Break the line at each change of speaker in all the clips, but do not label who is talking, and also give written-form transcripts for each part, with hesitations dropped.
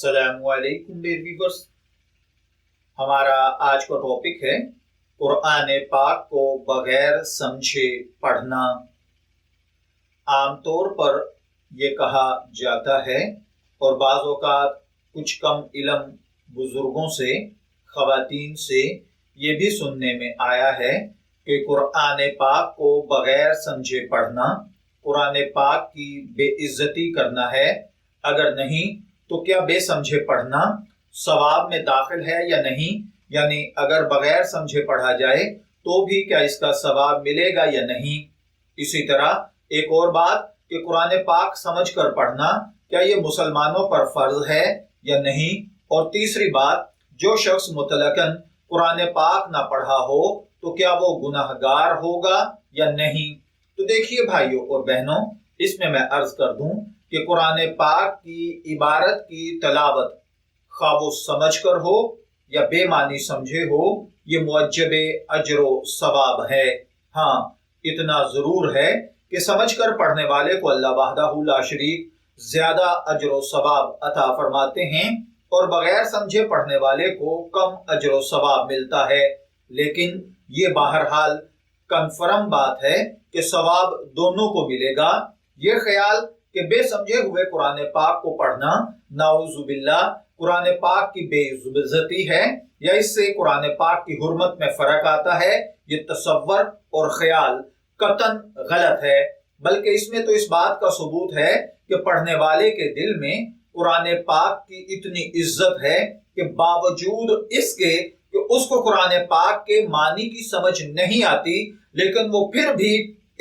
السلام علیکم dear viewers, ہمارا آج کا ٹاپک ہے قرآن پاک کو بغیر سمجھے پڑھنا۔ عام طور پر یہ کہا جاتا ہے اور بعض اوقات کچھ کم علم بزرگوں سے، خواتین سے یہ بھی سننے میں آیا ہے کہ قرآن پاک کو بغیر سمجھے پڑھنا قرآن پاک کی بے عزتی کرنا ہے۔ اگر نہیں تو کیا بے سمجھے پڑھنا ثواب میں داخل ہے یا نہیں؟ یعنی اگر بغیر سمجھے پڑھا جائے تو بھی کیا اس کا ثواب ملے گا یا نہیں؟ اسی طرح ایک اور بات کہ قرآن پاک سمجھ کر پڑھنا کیا یہ مسلمانوں پر فرض ہے یا نہیں؟ اور تیسری بات، جو شخص مطلقاً قرآن پاک نہ پڑھا ہو تو کیا وہ گناہگار ہوگا یا نہیں؟ تو دیکھیے بھائیوں اور بہنوں، اس میں عرض کر دوں کہ قرآن پاک کی عبارت کی تلاوت خواہ وہ سمجھ کر ہو یا بے معنی سمجھے ہو، یہ موجب اجر و ثواب ہے۔ ہاں، اتنا ضرور ہے کہ سمجھ کر پڑھنے والے کو اللہ وحدہ لا شریک زیادہ اجر و ثواب عطا فرماتے ہیں اور بغیر سمجھے پڑھنے والے کو کم اجر و ثواب ملتا ہے۔ لیکن یہ بہرحال کنفرم بات ہے کہ ثواب دونوں کو ملے گا۔ یہ خیال کہ بے سمجھے ہوئے قرآن پاک کو پڑھنا نعوذ باللہ قرآن پاک کی بے عزتی ہے یا اس سے قرآن پاک کی حرمت میں فرق آتا ہے، یہ تصور اور خیال قطعاً غلط ہے۔ بلکہ اس میں تو اس بات کا ثبوت ہے کہ پڑھنے والے کے دل میں قرآن پاک کی اتنی عزت ہے کہ باوجود اس کے کہ اس کو قرآن پاک کے معنی کی سمجھ نہیں آتی، لیکن وہ پھر بھی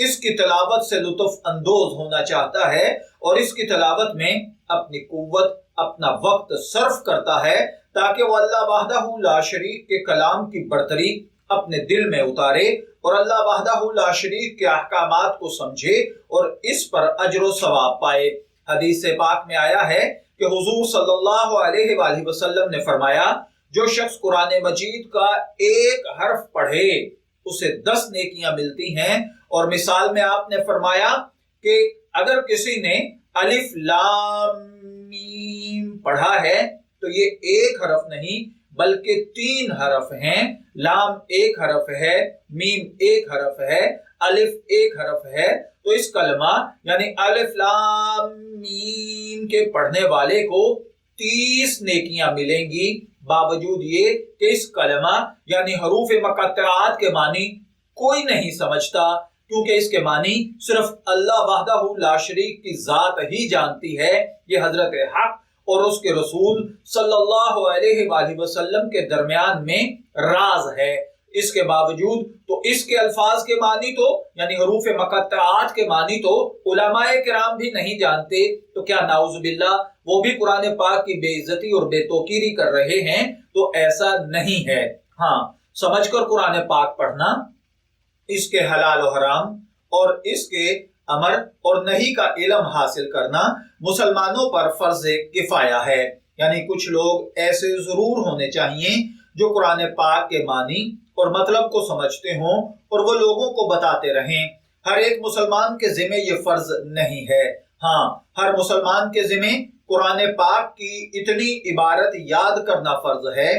اس کی تلاوت سے لطف اندوز ہونا چاہتا ہے اور اس کی تلاوت میں اپنی قوت، اپنا وقت صرف کرتا ہے تاکہ وہ اللہ وحدہ لا شریک کے کلام کی برتری اپنے دل میں اتارے اور اللہ وحدہ لا شریک کے احکامات کو سمجھے اور اس پر اجر و ثواب پائے۔ حدیث پاک میں آیا ہے کہ حضور صلی اللہ علیہ وآلہ وسلم نے فرمایا، جو شخص قرآن مجید کا ایک حرف پڑھے اسے 10 نیکیاں ملتی ہیں۔ اور مثال میں آپ نے فرمایا کہ اگر کسی نے الف لام میم پڑھا ہے تو یہ ایک حرف نہیں بلکہ 3 حرف ہیں۔ لام ایک حرف ہے، میم ایک حرف ہے، الف ایک حرف ہے، تو اس کلمہ یعنی الف لام میم کے پڑھنے والے کو 30 نیکیاں ملیں گی، باوجود یہ کہ اس کلمہ یعنی حروف مقطعات کے معنی کوئی نہیں سمجھتا، کیونکہ اس کے معنی صرف اللہ وحدہ لا شریک کی ذات ہی جانتی ہے۔ یہ حضرت حق اور اس کے رسول صلی اللہ علیہ وآلہ وسلم کے درمیان میں راز ہے۔ اس کے باوجود تو اس کے الفاظ کے معنی تو یعنی حروف مقطعات کے معنی تو علماء کرام بھی نہیں جانتے، تو کیا نعوذ باللہ وہ بھی قرآن پاک کی بے عزتی اور بے توقیری کر رہے ہیں؟ تو ایسا نہیں ہے۔ ہاں، سمجھ کر قرآن پاک پڑھنا، اس کے حلال و حرام اور اس کے امر اور نہی کا علم حاصل کرنا مسلمانوں پر فرض کفایہ ہے۔ یعنی کچھ لوگ ایسے ضرور ہونے چاہیے جو قرآن پاک کے معنی اور مطلب کو سمجھتے ہوں اور وہ لوگوں کو بتاتے رہیں۔ ہر ایک مسلمان کے ذمہ یہ فرض نہیں ہے۔ ہاں، ہر مسلمان کے ذمہ قرآن پاک کی اتنی عبارت یاد کرنا فرض ہے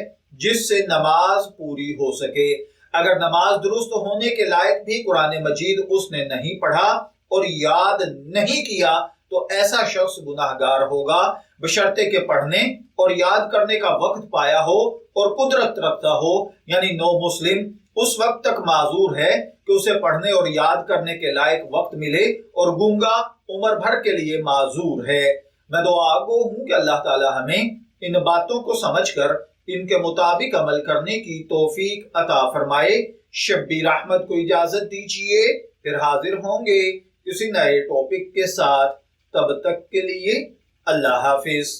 جس سے نماز پوری ہو سکے۔ اگر نماز درست ہونے کے لائق بھی قرآن مجید اس نے نہیں پڑھا اور یاد نہیں کیا تو ایسا شخص گناہگار ہوگا، بشرطے کہ پڑھنے اور یاد کرنے کا وقت پایا ہو اور قدرت رکھتا ہو۔ یعنی نو مسلم اس وقت تک معذور ہے کہ اسے پڑھنے اور یاد کرنے کے لائق وقت ملے اور گونگا عمر بھر کے لیے معذور ہے۔ میں دعا گو ہوں کہ اللہ تعالی ہمیں ان باتوں کو سمجھ کر ان کے مطابق عمل کرنے کی توفیق عطا فرمائے۔ شبیر احمد کو اجازت دیجیے، پھر حاضر ہوں گے کسی نئے ٹاپک کے ساتھ۔ تب تک کے لیے اللہ حافظ۔